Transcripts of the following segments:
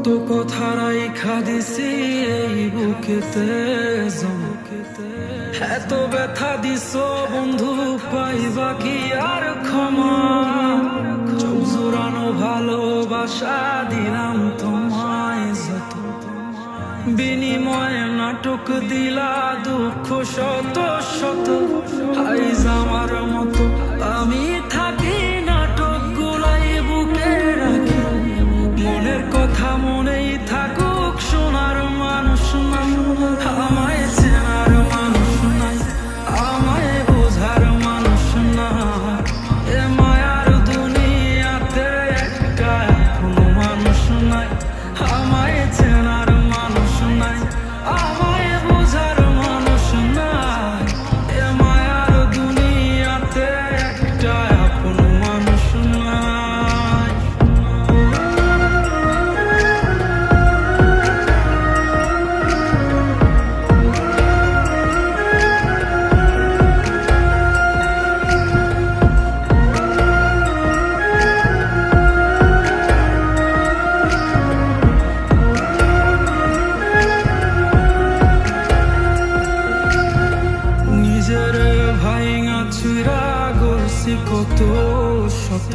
কত কথা রাইখা দিছি এই বুকেতে এত ব্যথা দিছ বন্ধু, পাইবা কি আর ক্ষমা? চোখ জোড়ানো ভালোবাসা দিলাম তোমায় যত, বিনিময়ে নাটক দিলা দুঃখ শত শত। আইজ আমার মতো আমি থাকি নাটক গুলাই বুকে রাখি, মনের কথা মনেই থাকুক, শোনার মানুষ নাই, আমায় চেনার মানুষ নাই, আমায় বোঝার মানুষ নাই। এ মায়ার দুনিয়াতে একটা কোনো মানুষ নাই, আমায় চেনার মানুষ নাই, আমায় বোঝার মানুষ নাই। এ মায়ার দুনিয়াতে একটা কোনো মানুষ নাই। নিজের ভাইঙা চুরা গলছি কত শত,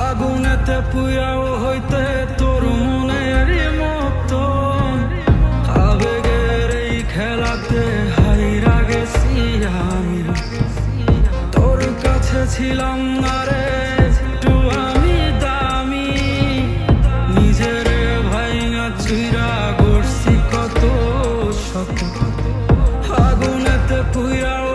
আগুনেতে পুয়াও হইতে তোর মনের মতো। আবেগের এই খেলাতে হাইরা গেছি আমি, তোর কাছে ছিলাম না রে একটু আমি দামি। নিজের ভাইঙা চুরা গড়ছি কত শত, আগুনেতে পুয়াও